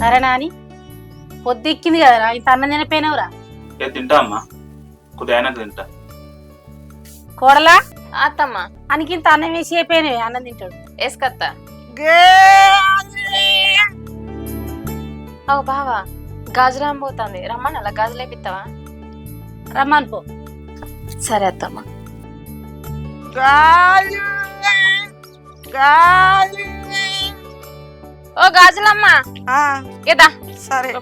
సరేనా అని పొద్దుక్కింది కదరా ఇంత అన్నం తినపోయినవురా. ఏ తింటా అమ్మా, కొద్దిగా అయినాక తింటా. కోడలా అత్తమ్మ అనికి ఇంత అన్నం వేసి అయిపోయినవి అన్నం తింటాడు. వేసుకత్తా. అవు బావా గాజురాం పోతుంది, రమ్మని అలా గాజులు వేపిస్తావా? రమ్మని పో. సరే అత్తమ్మ. ఓ గాజులమ్మ ఏదా సరే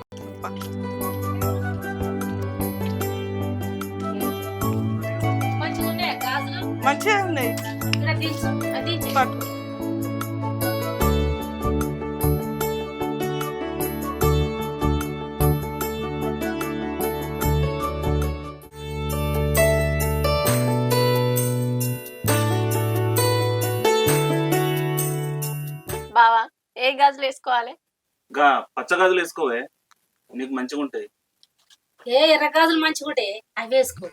మంచిగా ఉన్నాయి. పట్టు. బావా ఏ గాజులు వేసుకోవాలి? గా పచ్చ గాజులు వేసుకోవే, నీకు మంచిగా ఉంటాయి. ఏ ఎర్ర గాజులు మంచిగుంటే అవి వేసుకో.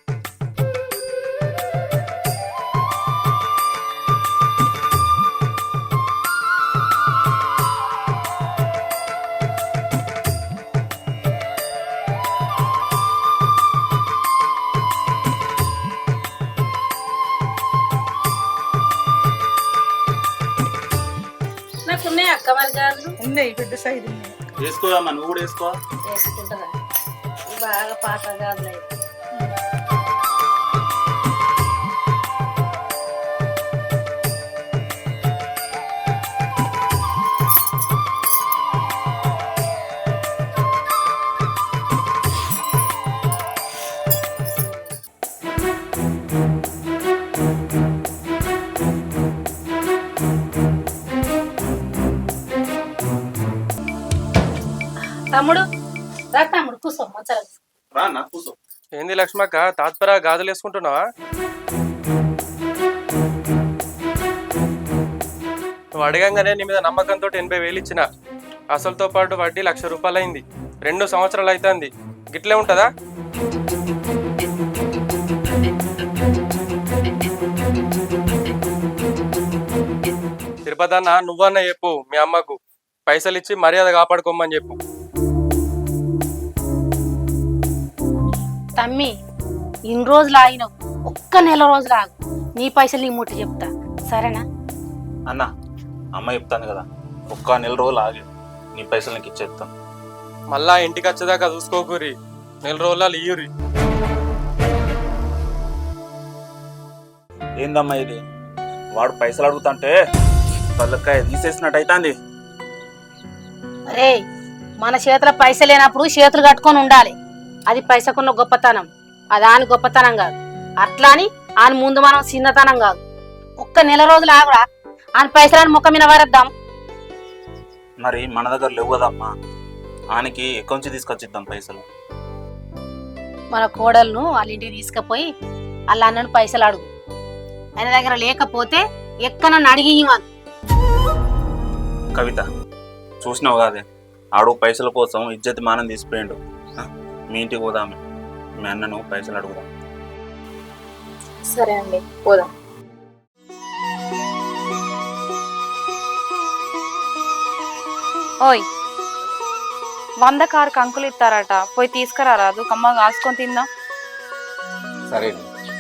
నాకున్నాయి అక్క మరి గాజులు ఉన్నాయి, పెద్ద సైజు ఉన్నాయి. వేసుకోవమ్మా, నువ్వు కూడా వేసుకో. వేసుకుంటారా బాగా పాత గాజులు అయితే. తమ్ముడు రా తమ్ముడు కూర్చో మంచాల. రా నాకు కూర్చో. ఏంది లక్ష్మక్క, తాత్పర గాజులు వేసుకుంటున్నావా? నువ్వు అడగంగానే నీ మీద నమ్మకంతో 80,000 ఇచ్చిన, అసలుతో పాటు వడ్డీ 1,00,000 రూపాయలు అయింది. 2 సంవత్సరాలు అవుతుంది, గిట్లే ఉంటుందా? తిరుపతి అన్న, నువ్వన్న చెప్పు మీ అమ్మకు పైసలు ఇచ్చి మర్యాద కాపాడుకోమని చెప్పు. తమ్మి ఇన్ని రోజులు ఆగినావు, ఒక్క నెల రోజులు ఆగు, నీ పైసలు నీ ముట్టి చెప్తా సరేనా? అన్న అమ్మ చెప్తాను కదా, ఒక్క నెల రోజులు ఆగి నీ పైసలు నీకు ఇచ్చేస్తాను. మళ్ళా ఇంటికి వచ్చేదాకా చూసుకోకూరి, నెల రోజులు ఇయ్యూరి. ఏందమ్మా ఇది, వాడు పైసలు అడుగుతుంటే పల్లకాయ తీసేసినట్టు అవుతుంది. అరే మన చేతిలో పైసలు లేనప్పుడు చేతులు కట్టుకొని ఉండాలి, అది పైసకున్న గొప్పతనం, అది ఆని గొప్పతనం కాదు. అట్లా అని ఆని ముందు మనం చిన్నతనం కాదు. ఒక్క నెల రోజులు ఆగురా, ఆని పైసలని ముఖం మీద వారేద్దాం. మరి మన దగ్గర లేవు కదమ్మా, ఆనికి ఎక్కడి నుంచి తీసుకొచ్చిద్దాం పైసలు? మన కోడలను వాళ్ళ ఇంటికి తీసుకుపోయి వాళ్ళ అన్నను పైసలు అడుగు. ఆయన దగ్గర లేకపోతే ఎక్కడన్నా అడిగి ఇవ్వను. కవిత చూసినావు కాదే, ఆడు పైసల కోసం ఇజ్జత్ మానం తీసిపోయిండు. మీ ఇంటికి పోదామే, మీ అన్నను పైసలు అడుగుదాం. సరే అండి పోదాం. ఓయ్ 100 కారు కంకులు ఇస్తారట, పోయి తీసుకురారాదు, కమ్మ కాసుకొని తిందాం. సరే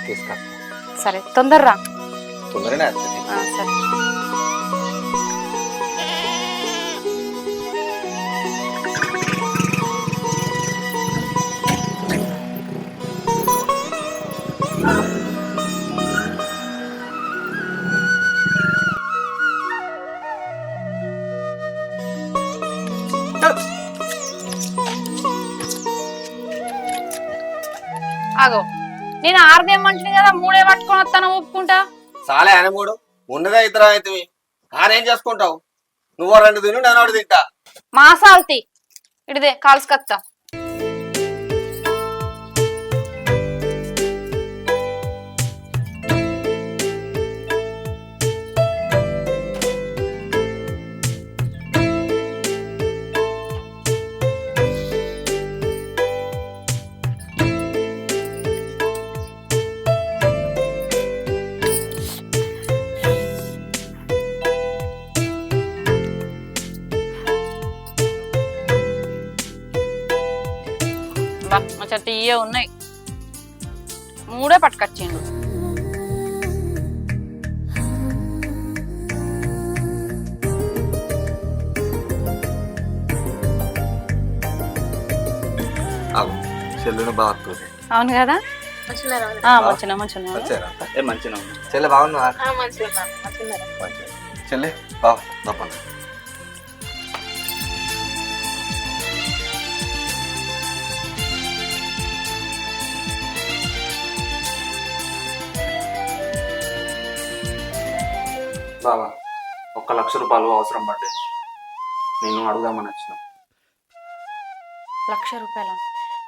తీసుకా. సరే తొందరరా. తొందరనే సరే. ఆగో, నేను 6 తెమ్మంటుంది కదా, 3 పట్టుకొని వస్తాను ఒప్పుకుంటా. సాలే ఆయన 3 ఉన్నదే ఇద్దరు అయితే ఆనేం చేసుకుంటావు? నువ్వు 2 తిను, నేను 1 తింటా. మాసాల్తి ఇడిదే కాల్సుకత్తా. బా మంచిగా తీయ ఉన్నాయి. 3 పట్టుకొచ్చిండు. చెల్లెను బాగా అవును కదా మంచిగా వచ్చారా ఏ మంచిగా ఉంది. చెల్లె బాగున్నా చెల్లె బాగా తప్పండి. బావా 1 లక్ష రూపాయలు అవసరం పడ్డాయి. నేను అడుగుదామని వచ్చిన. 1 లక్ష రూపాయల?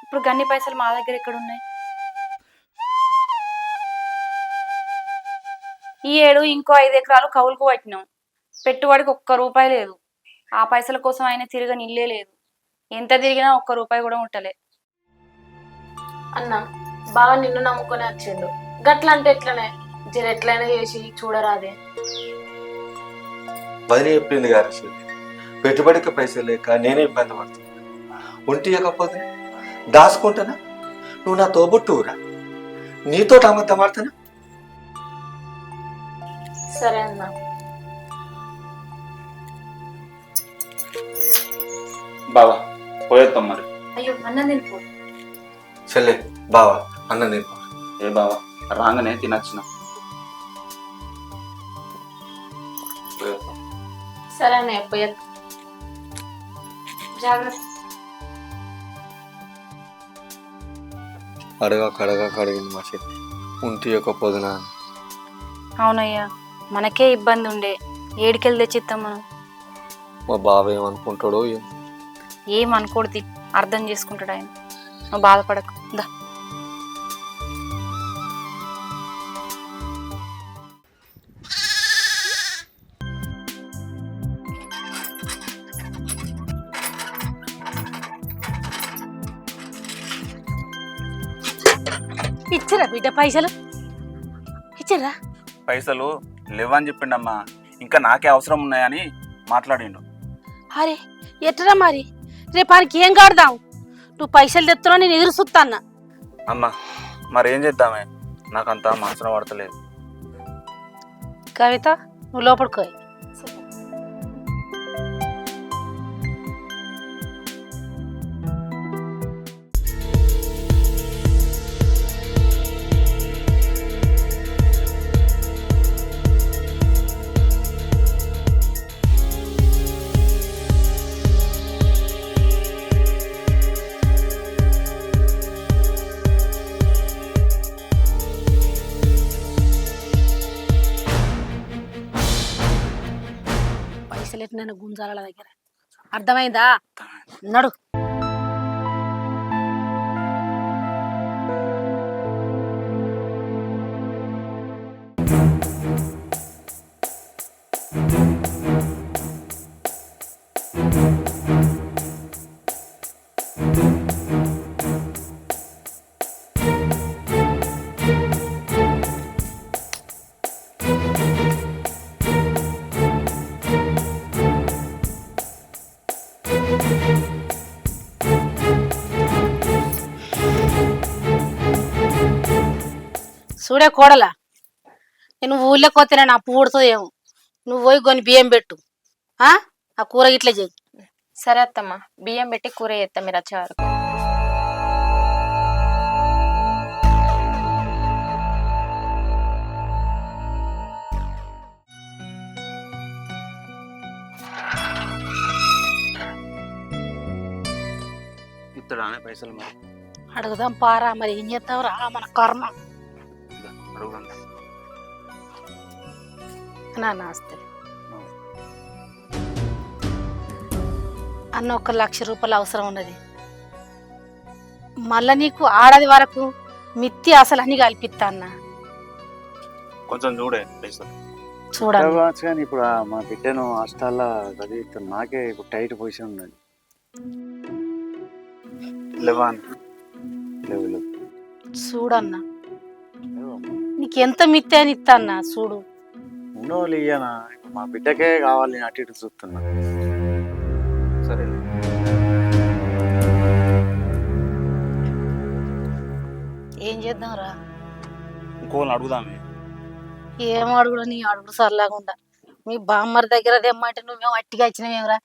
ఇప్పుడు గన్ని పైసలు మా దగ్గర ఎక్కడ ఉన్నాయి? ఈ ఏడు ఇంకో 5 ఎకరాలు కౌలుకు పట్టినాం. పెట్టుబడికి 1 రూపాయి లేదు. ఆ పైసల కోసం ఆయన తిరగని ఇల్లే లేదు. ఎంత తిరిగినా 1 రూపాయి కూడా ముట్టలే. అన్న బావ నిన్ను నమ్ముకొని వచ్చిండు, గట్లా అంటే ఎట్లనే జర ఎట్లయినా చేసి చూడరాదే. వదిలి చెప్పింది గారు పెట్టుబడికి పైసలు లేక నేనే ఇబ్బంది పడుతున్నా. ఒంటి ఇవ్వకపోతే దాచుకుంటానా? నువ్వు నా తోబుట్టువురా, నీతో అబద్ధం ఆడుతానా? సరే అన్న. బావా పోయేద్దాం మరి. అయ్యో అన్నం తినిపో. చెల్లె బావా అన్న నేను ఏ బావా రాగానే తినొచ్చిన. పోయేద్దాం. సరే అన్న పోయేది. జాగ్రత్త. అడగక మా చెల్లి ఉంటి ఇవ్వకపోదునా? అవునయ్యా, మనకే ఇబ్బంది ఉండే, ఏడికెళ్ళి తెచ్చిస్తాం మనం. మా బావ ఏమనుకుంటాడో ఏం. ఏం అనుకోడిది, అర్థం చేసుకుంటాడు ఆయన. నువ్వు బాధపడకు దా. ఇచ్చిరా బిడ్డ పైసలు? ఇచ్చిరా? పైసలు లేవని చెప్పిండమ్మా, ఇంకా నాకే అవసరం ఉన్నాయని మాట్లాడిండు. అరే ఎట్రా మరి? రేపానికి ఏం కాడదాం? నువ్వు పైసలు తెస్తున్నావు, నేను ఎదురు చూస్తాన్నా. అమ్మా మరేం చేద్దామే, నాకంతా మనసున పడతలేదు. కవిత నువ్వు లోపలికి. పైసలు ఎట్టిన గుంజాల దగ్గర, అర్థమైందా? నడు. చూడే కోడలా, నేను ఊళ్ళోకి వస్తేనే నా అప్పు పుడుతుందేమో. నువ్వు పోయి కొన్ని బియ్యం పెట్టు, ఆ కూర ఇట్లా చేయి. సరే అత్తమ్మ, బియ్యం పెట్టి కూర చేస్తాం మీరు వచ్చే వరకు. ఇస్తాడానే పైసలు? మరి అడుగుదాం పారా, మరి ఏం చేస్తావు రా, మన కర్మ. అడుగుదాం. నమస్తే అన్న, 1 లక్ష రూపాయలు అవసరం ఉన్నది. మళ్ళా నీకు ఆడది వరకు మిత్తి అసలు అన్ని కల్పిస్తా అన్న. కొంచెం చూడే పైసలు. చూడండి కానీ ఇప్పుడు మా బిడ్డను హాస్టల్లో చదివిస్తాను, నాకే ఇప్పుడు టైట్ పొజిషన్ ఉన్నది. లేవా? లేవు చూడన్నా, నీకు ఎంత మిత్తి అని ఇస్తా అన్న. చూడు ఉండవులు ఇయ్యనా, మా బిడ్డకే కావాలి, అటు ఇటు చూస్తున్నా. సరే చేద్దాంరా? ఇంకోళ్ళని అడుగుదామే. ఏం అడుగుడు, నీ అడుగుడు సర్లాగుండా. మీ బామ్మర్ దగ్గర తెమ్మంటే నువ్వేం అట్టిగా ఇచ్చినవేమరా?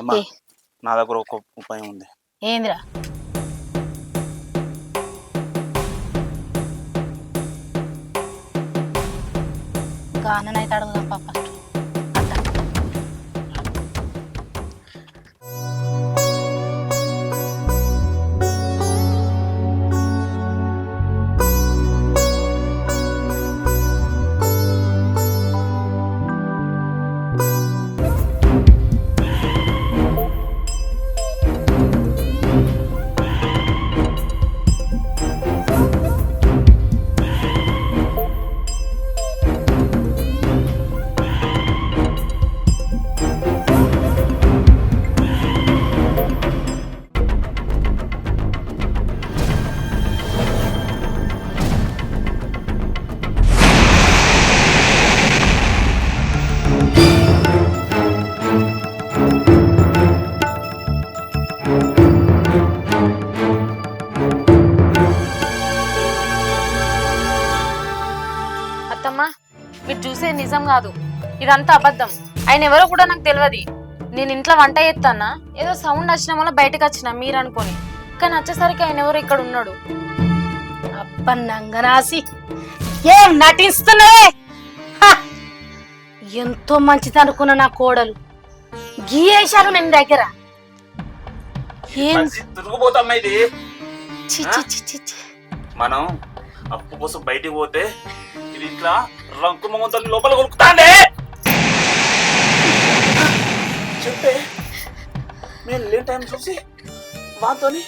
అమ్మా నా దగ్గర ఒక ఉపాయం ఉంది. ఏందిరా? గాననైతే అడుగుదాం పాప. అత్తమ్మా, మీరు చూసేది నిజం కాదు, ఇదంతా అబద్ధం. ఆయన ఎవరో కూడా నాకు తెలియదు. నేను ఇంట్లో వంట చేస్తానా, ఏదో సౌండ్ వచ్చిన వల్ల బయటకు వచ్చిన మీరు అనుకోని, కానీ వచ్చేసరికి ఆయన ఎవరో ఇక్కడ ఉన్నాడు. అబ్బన్నంగనాసి ఏం నటిస్తున్నావే? హ! ఎంతో మంచిది అనుకున్న నా కోడలు గీయేశారు నేను దగ్గర. ఏం తిరుగుపోతామ్మా ఇది. చి చి చి చి చి. మనం అప్పు కోసం బయటికి పోతే ఇది ఇట్లా రంకు మొగంతో లోపల కొనుక్కుతాండే. చెప్పే నేను లేని టైం చూసి వాతోని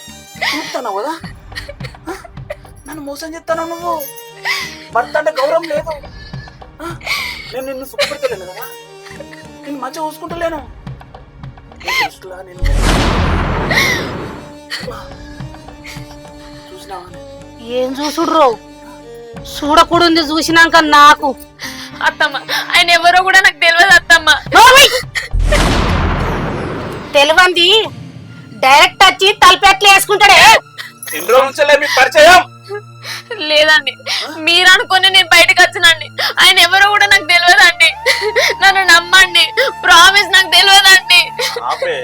చూస్తాను కదా. నన్ను మోసం చేస్తాను. నువ్వు భర్త అంటే గౌరవం లేదు. నేను నిన్ను సుఖపెడతలేను కదా, నేను మంచిగా చూసుకుంటలేను. నేను చూసినావా? ఏం చూసుడ్రో? చూడకూడుంది చూసినాక నాకు. అత్తమ్మ, ఆయన ఎవరో కూడా నాకు తెలియదు అత్తమ్మ. తెలివంది డైరెక్ట్ వచ్చి తలపెట్లు వేసుకుంటాడే. ఎన్ని రోజుల నుంచే మీ పరిచయం? లేదండి, మీరు అనుకుని నేను బయటకు వచ్చినండి. ఆయన ఎవరో కూడా నాకు తెలియదండి. నన్ను నమ్మండి, ప్రామిస్, నాకు తెలియదండి. ఆపే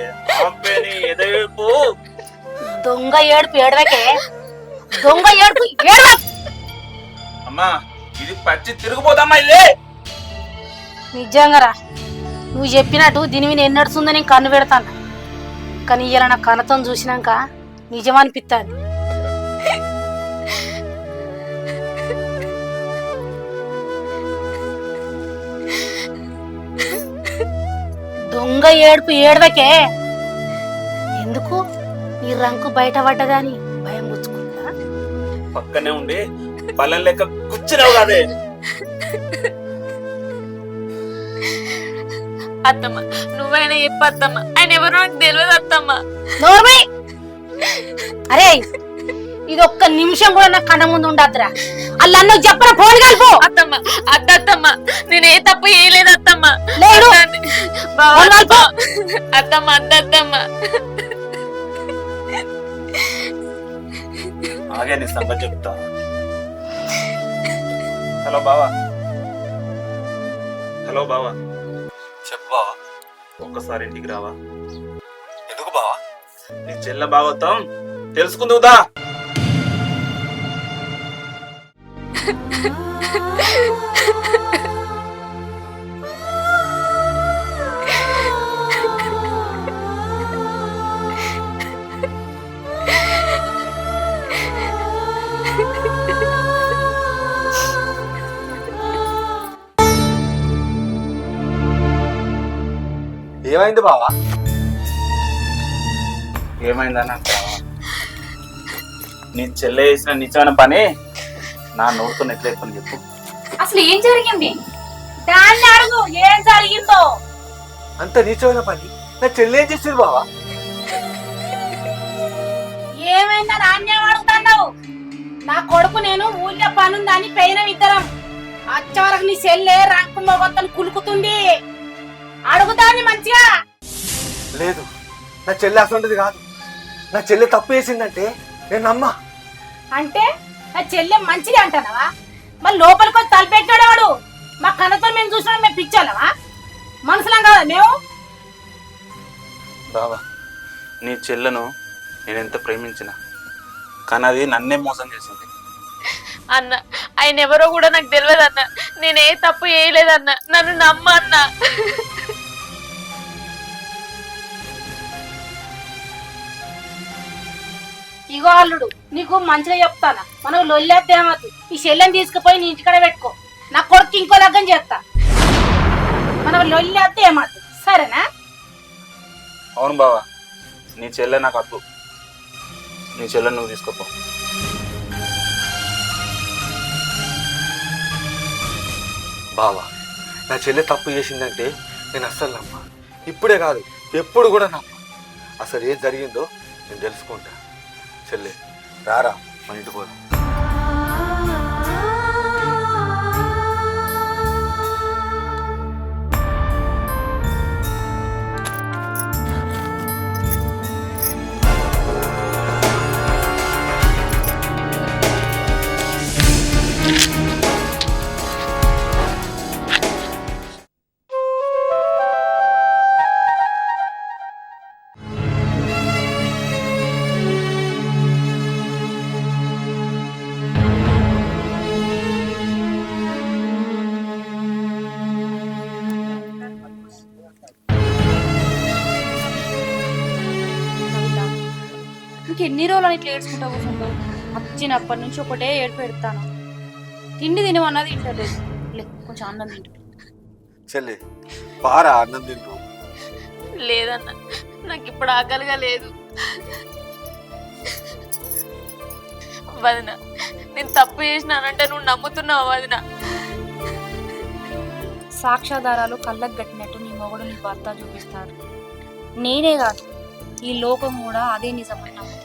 ఆపే నీ ఎదవేపు. దొంగ ఏడుపు ఏడవకే, దొంగ ఏడుపు ఏడవ. అమ్మా ఇది పచ్చి తిరిగిపోతామ్మా ఇదే. నిజంగా నువ్వు చెప్పినట్టు దీని మీద ఎన్నడుస్తుందో నేను కన్ను పెడతాను. కానీ ఇలా నా కన్నతో చూసినాక నిజం అనిపిస్తుంది. దొంగ ఏడుపు ఏడవకే. ఎందుకు నీ రంకు బయటపడ్డదని భయం పుచ్చుకుంటా? పక్కనే ఉండి బలం లెక్క కూర్చున్నావు కాదే. అత్తమ్మ, నువ్వైనా చెప్పత్తమ్మ, ఆయన ఎవరో నాకు తెలియదు అత్తమ్మ. నోర్మై! అరే ఇది ఒక్క నిమిషం కూడా నా కన్న ముందు ఉండద్దురా. అల్ల నువ్వు చెప్పిన ఫోన్ కలిపో. అత్తమ్మ అద్దత్తమ్మ, నేను ఏ తప్పు చేయలేదు అత్తమ్మ. లేదు. అత్తమ్మ అద్దత్తమ్మ. ఆగే నీ సంగతి చెప్తా. హలో బావా. హలో బావా. చెప్పు బావా. ఒక్కసారి ఇంటికి రావా? ఎందుకు బావా? నీ చెల్ల భాగవతం తెలుసుకుందుదా? ఏమైంది బావా? ఏమైందన్న నీ చెల్లె చేసిన నిజమైన పని నా నోటితో నెట్లేసుకొని చెప్పు. అసలు ఏం జరిగింది? దాన్ని అడుగు ఏం జరిగిందో. అంత నీచమైన పని నా చెల్లి ఏం చేసింది బావా? ఏమైందని అన్యాయం అడుగుతున్నావు? నా కొడుకు నేను ఊళ్ళో పనుందని పోయిన ఇద్దరం. అచ్చవరకు నీ చెల్లె రంకు మొగత్తను కులుకుతుంది. అడుగుతాన్ని మంచిగా. లేదు, నా చెల్లి అసలుంటది కాదు. నా చెల్లి తప్పు చేసిందంటే నేను నమ్మా. అంటే నా చెల్లె మంచిది అంటానవా? మరి లోపలికి వచ్చి తలపెట్టాడు వాడు. మా కన్నతో మేము చూసినా మేము పిచ్చాలవా? మనసులాం కదా మేము. బావా, నీ చెల్లెను నేను ఎంత ప్రేమించిన, కానీ అది నన్నే మోసం చేసింది. అన్న ఆయన ఎవరో కూడా నాకు తెలియదు అన్న. నేనే తప్పు చేయలేదన్న, నన్ను నమ్మ అన్న. ఇగో అల్లుడు, నీకు మంచిగా చెప్తానా, మనం లొల్లేద్దేమద్దు. ఈ చెల్లెని తీసుకుపోయి నీ ఇంటికాడ పెట్టుకో. నా కొడుకు ఇంకో లగ్గం చేస్తా. మనం లొల్లేద్దే ఏమద్దు, సరేనా? అవును బావా, నీ చెల్లె నాకు అద్దు. నీ చెల్లెని నువ్వు తీసుకోపో. బావా, నా చెల్లె తప్పు చేసిందంటే నేను అస్సలు నమ్మా. ఇప్పుడే కాదు, ఎప్పుడు కూడా నమ్మా. అసలు ఏం జరిగిందో నేను తెలుసుకుంటా. చెల్లె రారా, మన ఇంటికి పోదాం. ఇంకెన్ని రోజులు ఇట్లా ఏడ్చుకుంటా కూర్చుంటావు? వచ్చినప్పటి నుంచి ఒకటే ఏడు పెడతాను. తిండి తినమన్నది తింటలేదు. లే, కొంచెం అన్నం తింటు. చెల్లె పారా, అన్నం తింటూ. లేదన్న, నాకు ఇప్పుడు ఆకలిగా లేదు. వదిన, నేను తప్పు చేసినానంటే నువ్వు నమ్ముతున్నావు వదిన? సాక్ష్యాధారాలు కళ్ళకు కట్టినట్టు నీ మొగుడు నీ భర్త చూపిస్తారు. నేనే కాదు, ఈ లోకం కూడా అదే నిజమని నమ్ముతుంది.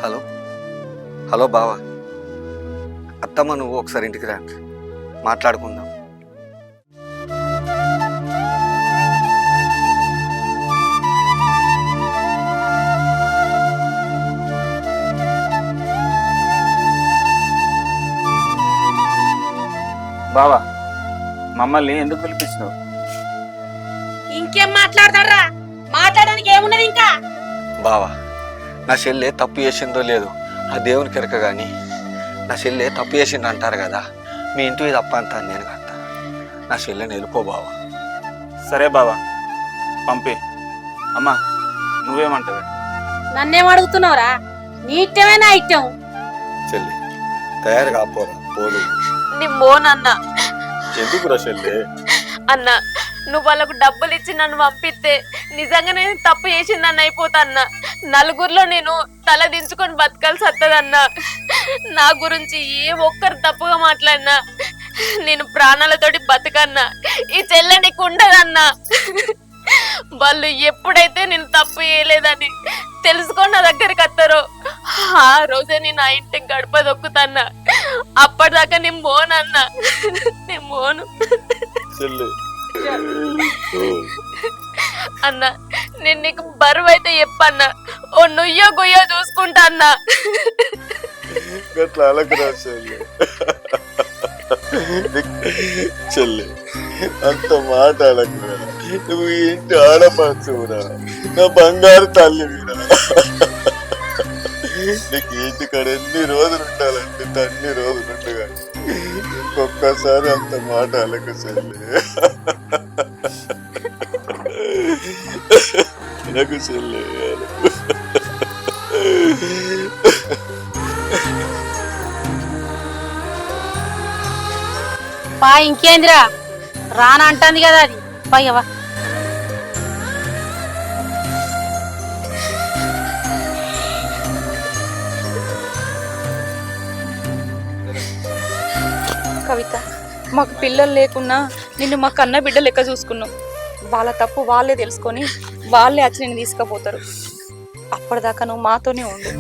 హలో హలో బావా, అత్తమ్మ నువ్వు ఒకసారి ఇంటికి రా, మాట్లాడుకుందాం. బావా, మమ్మల్ని ఎందుకు పిలిపించినావు? ఇంకేం మాట్లాడతారా? మాట్లాడడానికి ఏమున్నది ఇంకా? బావా, నా చెల్లె తప్పు చేసిందో లేదో ఆ దేవునికి ఎరక కానీ నా చెల్లె తప్పు చేసింది అంటారు కదా, మీ ఇంటికి తప్ప అంటాను నేను కదా. నా చెల్లెని వెళ్ళిపో బావా. సరే బావా, పంపి. అమ్మా, నువ్వేమంటావు? నన్నేం అడుగుతున్నావురా? నీ ఇష్టమే నా ఇష్టం. చెల్లి తయారు కాపోరా, పోదు. నీ మోనన్న. ఎందుకురా చెల్లె? అన్న, నువ్వు వాళ్ళకు డబ్బులు ఇచ్చి నన్ను పంపిస్తే నిజంగా నేను తప్పు చేసిందన్న అయిపోతా అన్న. నలుగురిలో నేను తల దించుకొని బతకాల్సి వస్తుందన్న. నా గురించి ఏ ఒక్కరు తప్పుగా మాట్లాడినా నేను ప్రాణాలతోటి బతకన్నా. ఈ చెల్లె నీకు ఉండదన్నా. వాళ్ళు ఎప్పుడైతే నేను తప్పు చేయలేదని తెలుసుకొని నా దగ్గరికి వస్తారో ఆ రోజే నేను ఆ ఇంటికి గడప దొక్కుతాన్నా. అప్పటిదాకా నేను మోనన్నా, నేను మోను. అన్న, నేను నీకు బరువు అయితే చెప్పన్నా, ఓ నుయ్యో గుయ్యో చూసుకుంటా అన్నా. చెల్లి అంత మాట అలకురా, నువ్వు ఇంటి ఆడపడుచురా, నా బంగారు తల్లి వీరా. నీకు ఇంటికాడ ఎన్ని రోజులు ఉండాలంటే అన్ని రోజులు ఉండగా ఇంకొక్కసారి అంత మాట అలక చెల్లి. నాకు చెల్లి పా, ఇంకేందిరా రానా అంటుంది కదా, అది పయ్యవా. కవిత, మాకు పిల్లలు లేకున్నా నిన్ను మా కన్న బిడ్డ లెక్క చూసుకున్నాం. వాళ్ళ తప్పు వాళ్ళే తెలుసుకొని వాళ్ళే వచ్చి నేను తీసుకుపోతారు. అప్పటిదాకా నువ్వు మాతోనే ఉండు.